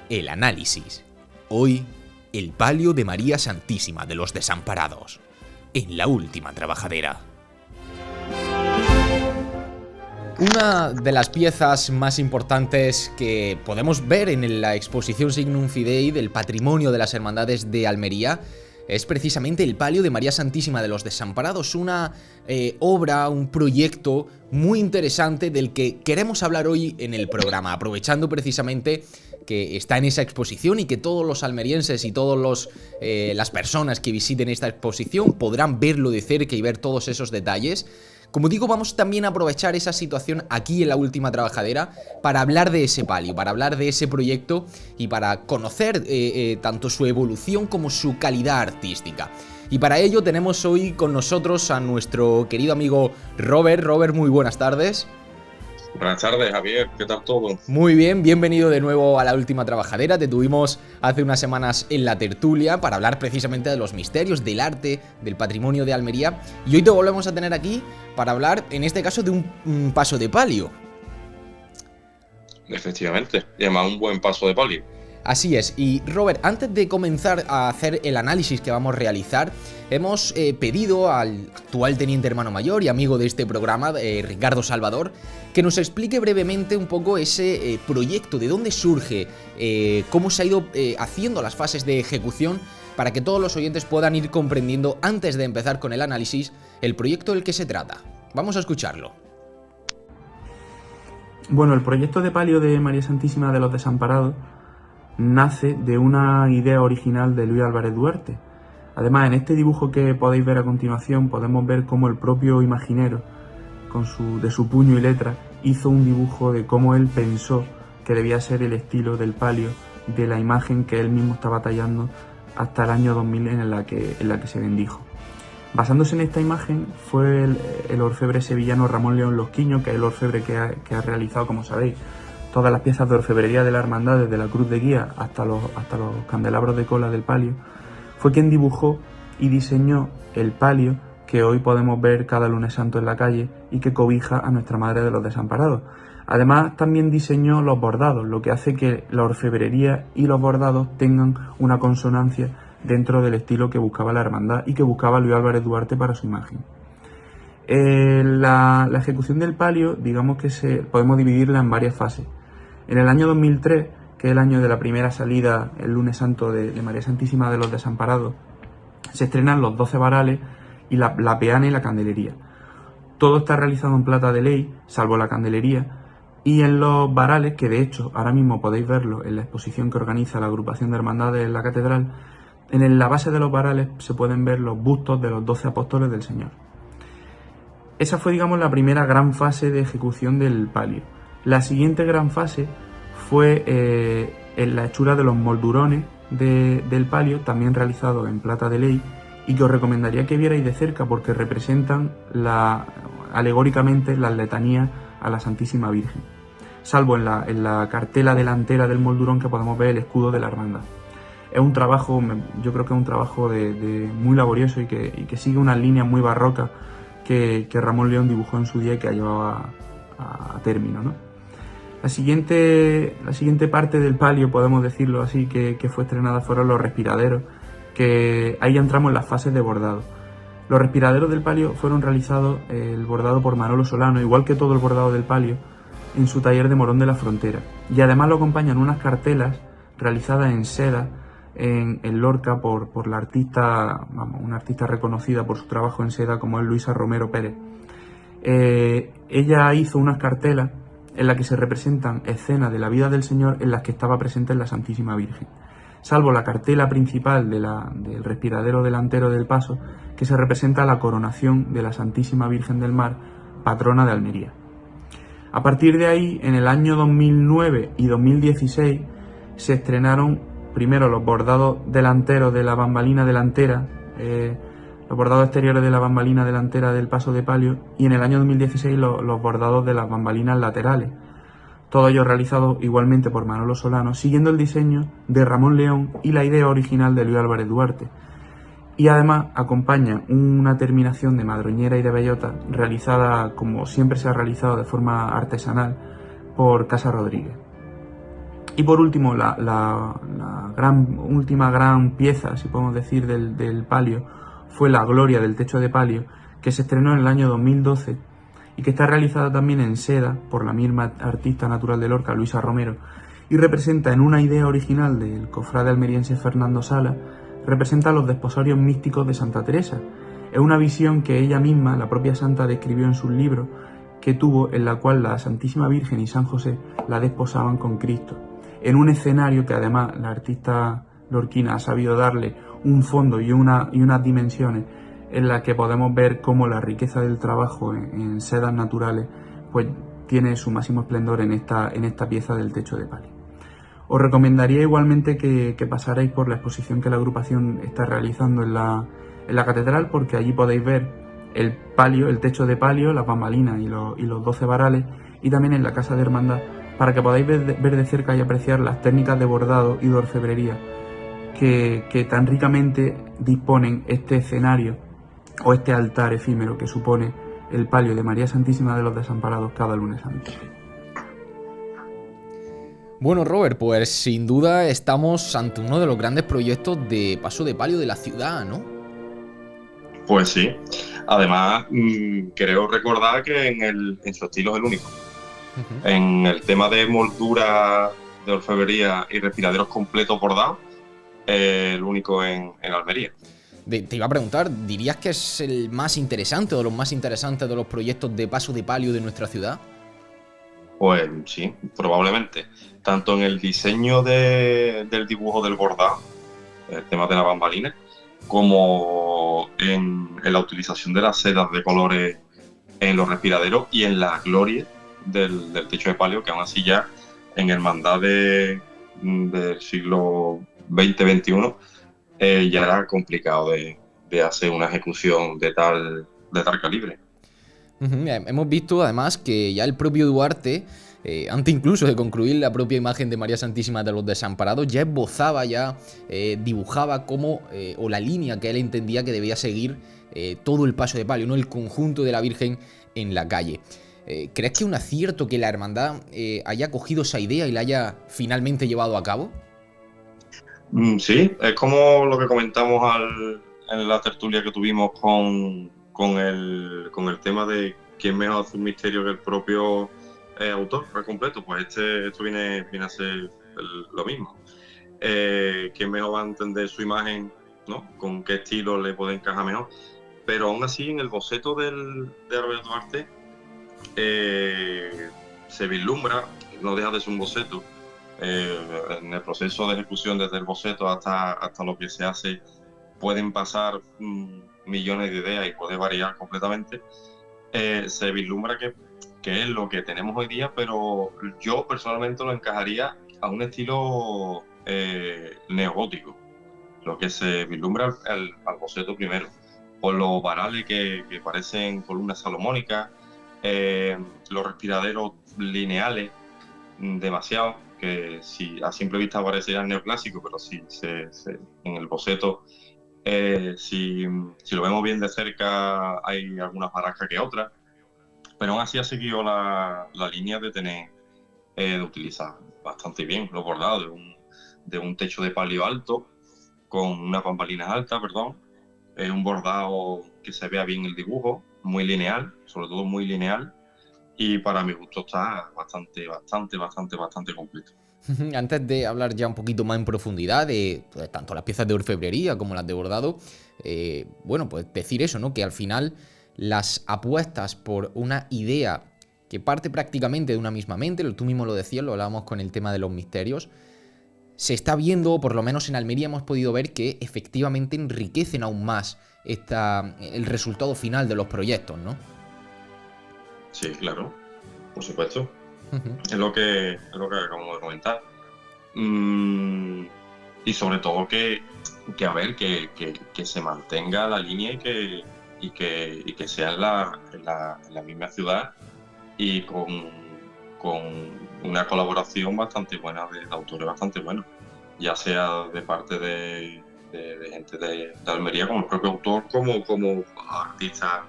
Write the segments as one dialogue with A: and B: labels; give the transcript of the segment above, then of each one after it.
A: El análisis. Hoy, el palio de María Santísima de los Desamparados, en la última trabajadera. Una de las piezas más importantes que podemos ver en la exposición Signum Fidei del patrimonio de las hermandades de Almería es precisamente el palio de María Santísima de los Desamparados, una obra, un proyecto muy interesante del que queremos hablar hoy en el programa, aprovechando precisamente que está en esa exposición y que todos los almerienses y todas las personas que visiten esta exposición podrán verlo de cerca y ver todos esos detalles. Como digo, vamos también a aprovechar esa situación aquí en la última trabajadera para hablar de ese palio, para hablar de ese proyecto y para conocer tanto su evolución como su calidad artística. Y para ello tenemos hoy con nosotros a nuestro querido amigo Robert. Robert, muy buenas tardes.
B: Buenas tardes, Javier, ¿qué tal todo?
A: Muy bien, bienvenido de nuevo a la última trabajadera. Te tuvimos hace unas semanas en la tertulia para hablar precisamente de los misterios, del arte, del patrimonio de Almería. Y hoy te volvemos a tener aquí para hablar, en este caso, de un paso de palio.
B: Efectivamente, y además un buen paso de palio.
A: Así es, y Robert, antes de comenzar a hacer el análisis que vamos a realizar, hemos pedido al actual teniente hermano mayor y amigo de este programa, Ricardo Salvador, que nos explique brevemente un poco ese proyecto, de dónde surge, cómo se ha ido haciendo las fases de ejecución, para que todos los oyentes puedan ir comprendiendo, antes de empezar con el análisis, el proyecto del que se trata. Vamos a escucharlo.
C: Bueno, el proyecto de palio de María Santísima de los Desamparados nace de una idea original de Luis Álvarez Duarte. Además, en este dibujo que podéis ver a continuación podemos ver cómo el propio imaginero, de su puño y letra, hizo un dibujo de cómo él pensó que debía ser el estilo del palio de la imagen que él mismo estaba tallando hasta el año 2000 en la que se bendijo. Basándose en esta imagen fue el orfebre sevillano Ramón León Losquiño, que es el orfebre que ha realizado, como sabéis, todas las piezas de orfebrería de la hermandad, desde la cruz de guía hasta los candelabros de cola del palio. Fue quien dibujó y diseñó el palio que hoy podemos ver cada lunes santo en la calle y que cobija a Nuestra Madre de los Desamparados. Además, también diseñó los bordados, lo que hace que la orfebrería y los bordados tengan una consonancia dentro del estilo que buscaba la hermandad y que buscaba Luis Álvarez Duarte para su imagen. La ejecución del palio, digamos que podemos dividirla en varias fases. En el año 2003, que es el año de la primera salida, el lunes santo de María Santísima de los Desamparados, se estrenan los 12 varales y la peana y la candelería. Todo está realizado en plata de ley, salvo la candelería, y en los varales, que de hecho ahora mismo podéis verlo en la exposición que organiza la agrupación de hermandades en la catedral, en la base de los varales se pueden ver los bustos de los 12 apóstoles del Señor. Esa fue, digamos, la primera gran fase de ejecución del palio. La siguiente gran fase fue en la hechura de los moldurones del palio, también realizado en plata de ley, y que os recomendaría que vierais de cerca porque representan alegóricamente las letanías a la Santísima Virgen, salvo en la cartela delantera del moldurón que podemos ver el escudo de la hermandad. Es un trabajo, yo creo que es un trabajo muy laborioso y que sigue unas líneas muy barrocas que Ramón León dibujó en su día y que ha llevado a término, ¿no? La siguiente parte del palio, podemos decirlo así, que fue estrenada fueron los respiraderos, que ahí ya entramos en las fases de bordado. Los respiraderos del palio fueron realizados, el bordado por Manolo Solano, igual que todo el bordado del palio, en su taller de Morón de la Frontera. Y además lo acompañan unas cartelas realizadas en seda, en Lorca, por la artista, una artista reconocida por su trabajo en seda, como es Luisa Romero Pérez. Ella hizo unas cartelas en las que se representan escenas de la vida del Señor en las que estaba presente la Santísima Virgen, salvo la cartela principal del respiradero delantero del paso, que se representa la coronación de la Santísima Virgen del Mar, patrona de Almería. A partir de ahí, en el año 2009 y 2016, se estrenaron primero los bordados delanteros de la bambalina delantera, los bordados exteriores de la bambalina delantera del paso de palio, y en el año 2016 los bordados de las bambalinas laterales. Todo ello realizado igualmente por Manolo Solano, siguiendo el diseño de Ramón León y la idea original de Luis Álvarez Duarte. Y además acompaña una terminación de madroñera y de bellota realizada, como siempre se ha realizado, de forma artesanal por Casa Rodríguez. Y por último, la última gran pieza, si podemos decir, del palio fue la Gloria del techo de palio, que se estrenó en el año 2012 y que está realizada también en seda por la misma artista natural de Lorca, Luisa Romero, y representa, en una idea original del cofrade almeriense Fernando Sala, representa los desposorios místicos de Santa Teresa. Es una visión que ella misma, la propia santa, describió en sus libros que tuvo, en la cual la Santísima Virgen y San José la desposaban con Cristo, en un escenario que además la artista lorquina ha sabido darle un fondo y unas dimensiones en las que podemos ver cómo la riqueza del trabajo en sedas naturales pues tiene su máximo esplendor en esta pieza del techo de palio. Os recomendaría igualmente que pasarais por la exposición que la agrupación está realizando en la catedral, porque allí podéis ver el palio, el techo de palio, las bambalinas y los 12 varales, y también en la Casa de Hermandad, para que podáis ver de cerca y apreciar las técnicas de bordado y de orfebrería que tan ricamente disponen este escenario o este altar efímero que supone el palio de María Santísima de los Desamparados cada lunes santo.
A: Bueno, Robert, pues sin duda estamos ante uno de los grandes proyectos de paso de palio de la ciudad, ¿no?
B: Pues sí. Además, creo recordar que en su estilo es el único. En el tema de moldura, de orfebrería y respiraderos completos bordados, el único en Almería.
A: Te iba a preguntar, ¿dirías que es el más interesante o de los más interesantes de los proyectos de paso de palio de nuestra ciudad?
B: Pues sí, probablemente. Tanto en el diseño del dibujo del bordado, el tema de la bambalina, como en la utilización de las sedas de colores en los respiraderos y en la gloria del techo de palio, que aún así ya en hermandades del siglo XX-XXI ya era complicado de hacer una ejecución de tal calibre.
A: Hemos visto además que ya el propio Duarte, antes incluso de concluir la propia imagen de María Santísima de los Desamparados, ya esbozaba, dibujaba cómo, o la línea que él entendía que debía seguir todo el paso de palio, ¿no? El conjunto de la Virgen en la calle. ¿Crees que es un acierto que la hermandad haya cogido esa idea y la haya finalmente llevado a cabo?
B: Sí, es como lo que comentamos en la tertulia que tuvimos con el tema de quién mejor hace un misterio que el propio autor al completo. Pues esto viene a ser lo mismo. ¿Quién mejor va a entender su imagen, ¿no? Con qué estilo le puede encajar mejor? Pero aún así, en el boceto de Roberto Duarte se vislumbra, no deja de ser un boceto. En el proceso de ejecución, desde el boceto hasta lo que se hace, pueden pasar millones de ideas y puede variar completamente. Se vislumbra que es lo que tenemos hoy día, pero yo personalmente lo encajaría a un estilo neogótico, lo que se vislumbra al boceto primero, por los varales que parecen columnas salomónicas, los respiraderos lineales demasiado, que si a simple vista parecerían neoclásicos, pero si en el boceto, si lo vemos bien de cerca, hay algunas barracas que otras, pero aún así ha seguido la línea de utilizar bastante bien los bordados de un techo de palio alto, con unas bambalinas altas, un bordado que se vea bien el dibujo, muy lineal, sobre todo muy lineal, y para mi gusto está bastante completo.
A: Antes de hablar ya un poquito más en profundidad de tanto las piezas de orfebrería como las de bordado, pues decir eso, ¿no? Que al final las apuestas por una idea que parte prácticamente de una misma mente, tú mismo lo decías, lo hablábamos con el tema de los misterios, se está viendo, o por lo menos en Almería hemos podido ver que efectivamente enriquecen aún más el resultado final de los proyectos, ¿no?
B: Sí, claro, por supuesto. Es lo que acabamos de comentar. Y sobre todo que se mantenga la línea y que sea en la misma ciudad y con una colaboración bastante buena de autores bastante buenos, ya sea de parte de gente de Almería, como el propio autor, como artistas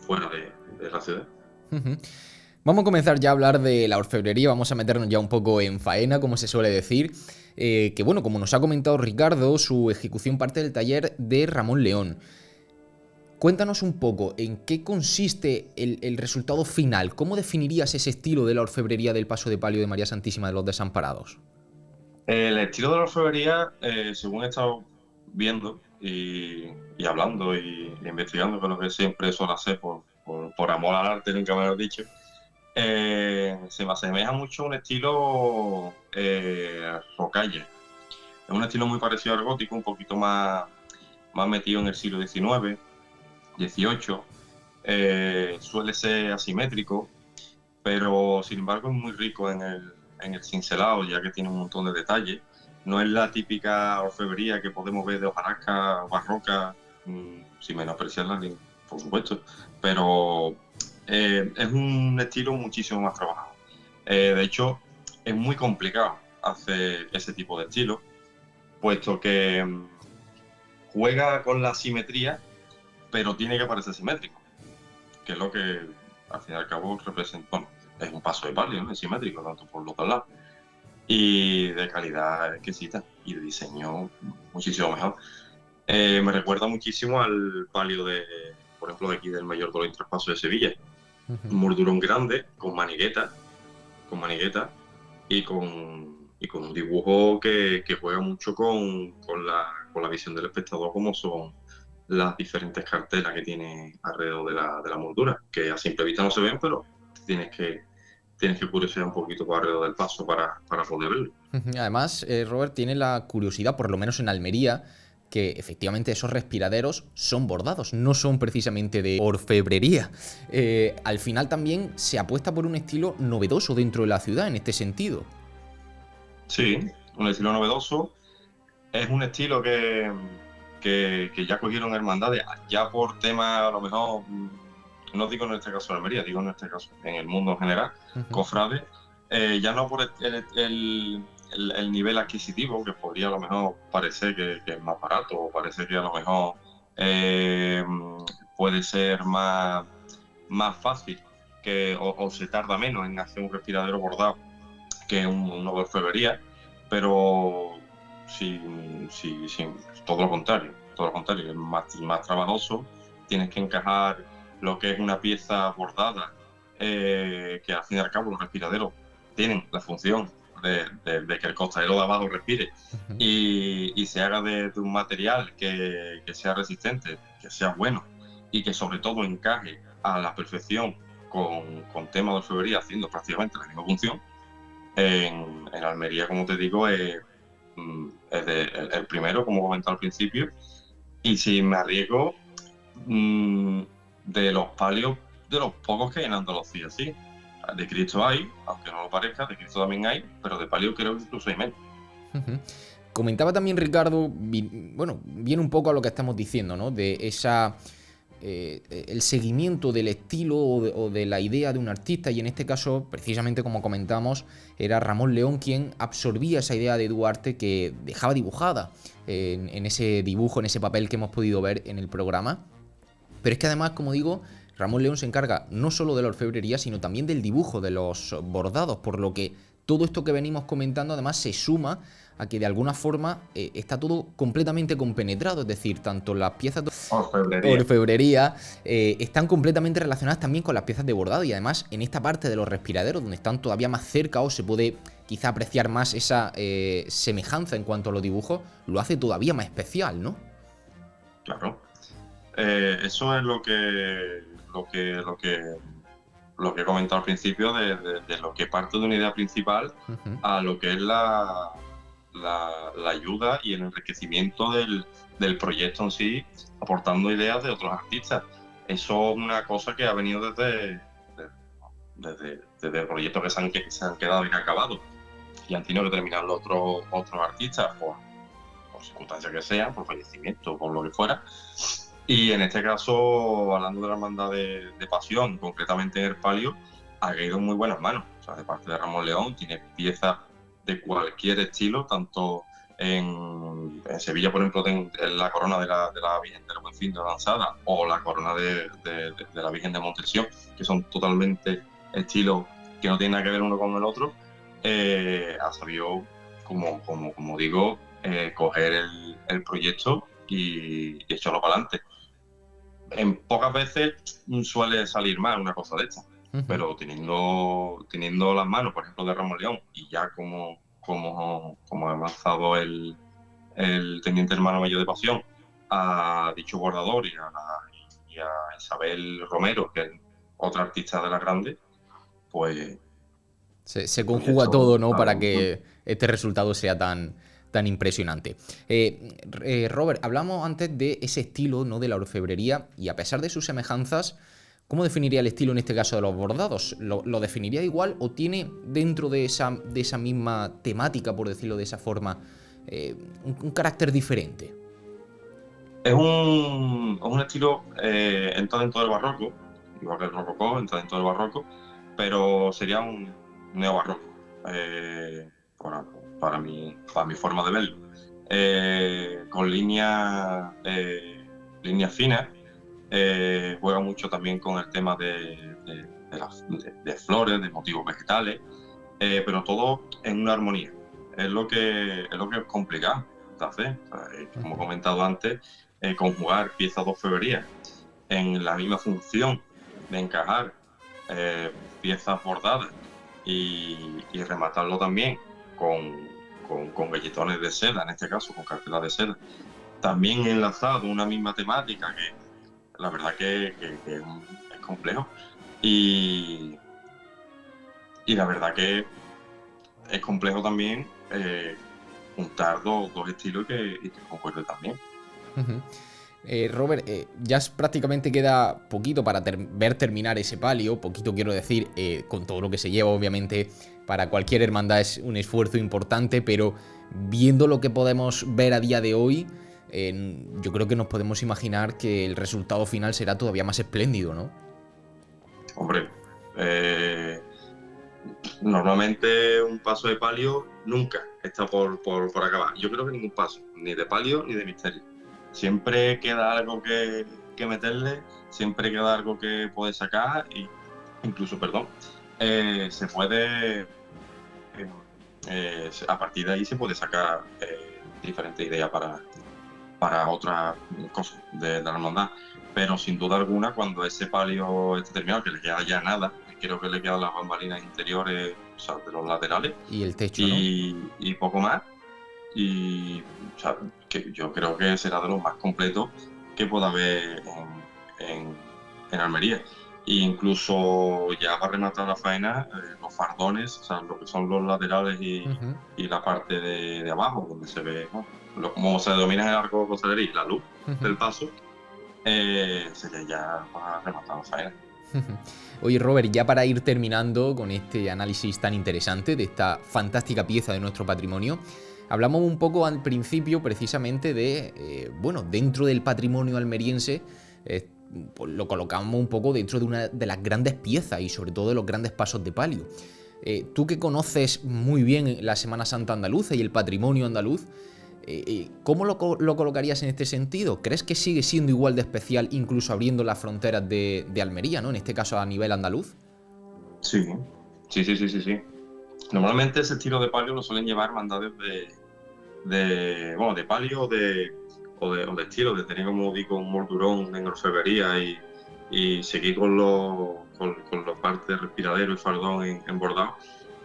B: fuera de la ciudad.
A: Vamos a comenzar ya a hablar de la orfebrería, vamos a meternos ya un poco en faena, como se suele decir. Que bueno, como nos ha comentado Ricardo, su ejecución parte del taller de Ramón León. Cuéntanos un poco en qué consiste el resultado final. ¿Cómo definirías ese estilo de la orfebrería del paso de palio de María Santísima de los Desamparados?
B: El estilo de la orfebrería, según he estado viendo y hablando y investigando, que es lo que siempre suelo hacer por amor al arte, nunca me lo he dicho, se me asemeja mucho a un estilo rocaille. Es un estilo muy parecido al gótico, un poquito más metido en el siglo XIX, XVIII. Suele ser asimétrico, pero sin embargo es muy rico en el cincelado, ya que tiene un montón de detalles. No es la típica orfebrería que podemos ver de hojarasca barroca, sin menospreciarla, por supuesto, pero es un estilo muchísimo más trabajado. De hecho, es muy complicado hacer ese tipo de estilo, puesto que juega con la simetría, pero tiene que parecer simétrico, que es lo que al fin y al cabo representa, bueno, es un paso de palio, ¿no? Es simétrico, tanto por los dos lados, y de calidad exquisita, y de diseño muchísimo mejor. Me recuerda muchísimo al palio por ejemplo, de aquí del Mayor Dolor y Traspaso de Sevilla. Un mordurón grande, con manigueta, y con un dibujo que juega mucho con la visión del espectador, como son las diferentes cartelas que tiene alrededor de la moldura, que a simple vista no se ven, pero tienes que curiosear un poquito por alrededor del paso para poder verlo.
A: Además, Robert, tiene la curiosidad, por lo menos en Almería, que efectivamente esos respiraderos son bordados, no son precisamente de orfebrería. Al final también se apuesta por un estilo novedoso dentro de la ciudad en este sentido.
B: Sí, un estilo novedoso. Es un estilo que ya cogieron hermandades, ya por tema, a lo mejor, no digo en este caso de Almería, digo en este caso en el mundo en general, cofrades, ya no por el nivel adquisitivo, que podría a lo mejor parecer que es más barato, o parece que a lo mejor puede ser más fácil, o se tarda menos en hacer un respiradero bordado que una orfebrería, pero sí, todo lo contrario, es más trabajoso. Tienes que encajar lo que es una pieza bordada, que al fin y al cabo los respiraderos tienen la función de que el costalero de abajo respire, y se haga de un material que sea resistente, que sea bueno, y que sobre todo encaje a la perfección con tema de orfebrería, haciendo prácticamente la misma función. En Almería, como te digo, es el primero, como comentaba al principio, y si me arriesgo, de los palios, de los pocos que hay en Andalucía, sí. De Cristo hay, aunque no lo parezca, de Cristo también hay, pero de palio creo que incluso hay menos.
A: Comentaba también Ricardo, bueno, viene un poco a lo que estamos diciendo, ¿no? De esa el seguimiento del estilo o de la idea de un artista, y en este caso, precisamente como comentamos, era Ramón León quien absorbía esa idea de Duarte, que dejaba dibujada en ese dibujo, en ese papel que hemos podido ver en el programa. Pero es que además, como digo, Ramón León se encarga no solo de la orfebrería, sino también del dibujo, de los bordados, por lo que todo esto que venimos comentando además se suma a que de alguna forma está todo completamente compenetrado, es decir, tanto las piezas de orfebrería están completamente relacionadas también con las piezas de bordado, y además en esta parte de los respiraderos, donde están todavía más cerca o se puede quizá apreciar más esa semejanza en cuanto a los dibujos, lo hace todavía más especial, ¿no?
B: Claro. Eso es lo que he comentado al principio, de lo que parte de una idea principal a lo que es la ayuda y el enriquecimiento del proyecto en sí, aportando ideas de otros artistas. Eso es una cosa que ha venido desde proyectos que se han quedado inacabados y han tenido que terminar los otros artistas por circunstancias que sean, por fallecimiento, por lo que fuera. Y en este caso, hablando de la hermandad de Pasión, concretamente en el palio, ha caído en muy buenas manos. O sea, de parte de Ramón León, tiene piezas de cualquier estilo, tanto en Sevilla, por ejemplo, en la corona de la Virgen del Buen Fin de la Lanzada, o la corona de la Virgen de Montesión, que son totalmente estilos que no tienen nada que ver uno con el otro, ha sabido, como digo, coger el proyecto y echarlo para adelante. En pocas veces suele salir mal una cosa de esta, pero teniendo las manos, por ejemplo, de Ramón León, y ya como ha lanzado el teniente hermano mayor de Pasión a dicho bordador y a Isabel Romero, que es otra artista de la grande, pues
A: se conjuga todo, ¿no? Para que este resultado sea tan impresionante. Robert, hablamos antes de ese estilo, ¿no? De la orfebrería, y a pesar de sus semejanzas, ¿cómo definiría el estilo en este caso de los bordados? ¿Lo definiría igual o tiene dentro de esa misma temática, por decirlo de esa forma, un carácter diferente?
B: Es un estilo, entra dentro del barroco, igual que el rococó, entra dentro del barroco, pero sería un neobarroco, para mi forma de verlo. Con líneas finas, juega mucho también con el tema de flores, de motivos vegetales, pero todo en una armonía. Es lo que es complicado de hacer. Como he comentado antes, conjugar piezas de orfebrería en la misma función de encajar piezas bordadas y rematarlo también con galletones de seda, en este caso con cartelas de seda, también enlazado una misma temática, que la verdad que es complejo, y la verdad que es complejo también juntar dos estilos y que concuerden también.
A: Robert, ya prácticamente queda poquito para ver terminar ese palio. Poquito quiero decir, con todo lo que se lleva, obviamente, para cualquier hermandad es un esfuerzo importante, pero viendo lo que podemos ver a día de hoy, yo creo que nos podemos imaginar que el resultado final será todavía más espléndido, ¿no?
B: Hombre, normalmente un paso de palio nunca está por acabar. Yo creo que ningún paso, ni de palio ni de misterio. Siempre queda algo que meterle, siempre queda algo que puede sacar, y incluso, se puede, a partir de ahí se puede sacar diferentes ideas para otras cosas de la hermandad. Pero sin duda alguna, cuando ese palio esté terminado, que le queda ya nada, creo que le quedan las bambalinas interiores, o sea, de los laterales.
A: Y el techo,
B: y poco más. Y o sea, que yo creo que será de los más completos que pueda haber en Almería. E incluso ya va a rematar la faena, los fardones, o sea, lo que son los laterales y la parte de abajo, donde se ve, ¿no? Como se denomina en el arco de costalería, la luz del paso, sería ya para rematar la faena.
A: Oye, Robert, ya para ir terminando con este análisis tan interesante de esta fantástica pieza de nuestro patrimonio, hablamos un poco al principio precisamente de, dentro del patrimonio almeriense, pues lo colocamos un poco dentro de una de las grandes piezas y sobre todo de los grandes pasos de palio. Tú que conoces muy bien la Semana Santa andaluza y el patrimonio andaluz, ¿cómo lo colocarías en este sentido? ¿Crees que sigue siendo igual de especial, incluso abriendo las fronteras de Almería, ¿no? En este caso a nivel andaluz.
B: Sí. Normalmente ese estilo de palio lo suelen llevar hermandades de palio o de estilo, de tener, como digo, un moldurón en orfebrería y seguir con los partes respiradero y fardón en bordado.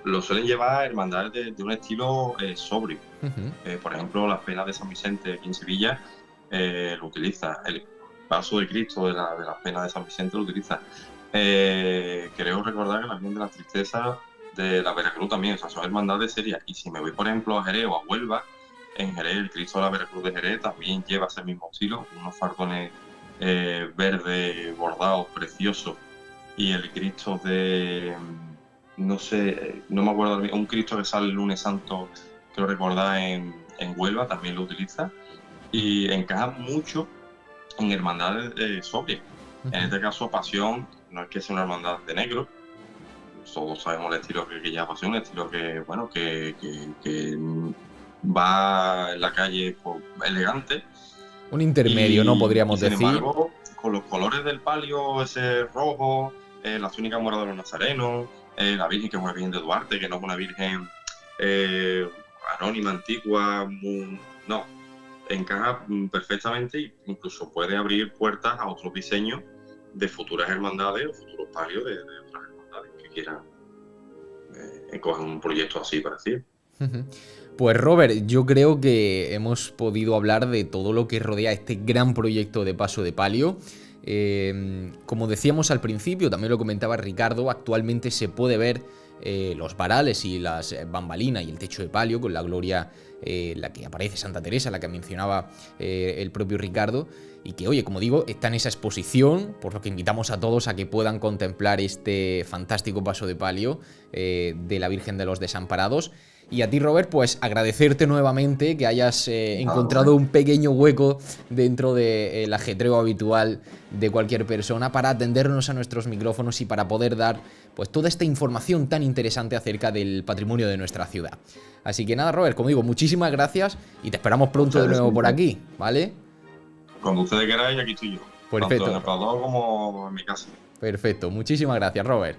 B: Lo suelen llevar hermandades de un estilo sobrio. Por ejemplo, las penas de San Vicente aquí en Sevilla lo utiliza. El paso de Cristo de las penas de San Vicente lo utiliza. Creo recordar que la Virgen de las Tristezas de la Veracruz también, o sea, son hermandades serias. Y si me voy, por ejemplo, a Jerez o a Huelva, en Jerez, el Cristo de la Veracruz de Jerez también lleva ese mismo estilo, unos fardones verdes bordados preciosos, y el Cristo de, no me acuerdo, un Cristo que sale el lunes santo, creo recordar, en Huelva también lo utiliza, y encaja mucho en hermandades sobrias. En este caso, Pasión no es que sea una hermandad de negro, todos sabemos el estilo que lleva Pasión, el estilo que va en la calle, pues, elegante.
A: Un intermedio, ¿no? Podríamos
B: sin
A: decir.
B: embargo, con los colores del palio, ese rojo, la túnica morada de los nazarenos, la Virgen, que es una Virgen de Duarte, que no es una Virgen anónima, antigua, no, encaja perfectamente e incluso puede abrir puertas a otros diseños de futuras hermandades o futuros palios de otras hermandades que quieran coger un proyecto así parecido.
A: Pues Robert, yo creo que hemos podido hablar de todo lo que rodea este gran proyecto de Paso de Palio. Como decíamos al principio, también lo comentaba Ricardo, actualmente se puede ver los varales y las bambalinas y el techo de palio con la gloria, la que aparece Santa Teresa, la que mencionaba el propio Ricardo, y que, oye, como digo, está en esa exposición, por lo que invitamos a todos a que puedan contemplar este fantástico paso de palio de la Virgen de los Desamparados. Y a ti, Robert, pues agradecerte nuevamente que hayas encontrado un pequeño hueco dentro del ajetreo habitual de cualquier persona para atendernos a nuestros micrófonos y para poder dar pues toda esta información tan interesante acerca del patrimonio de nuestra ciudad. Así que nada, Robert, como digo, muchísimas gracias y te esperamos pronto de nuevo por aquí, ¿vale?
B: Cuando ustedes queráis, aquí estoy yo.
A: Perfecto.
B: Tanto en el Prado como en mi casa.
A: Perfecto, muchísimas gracias, Robert.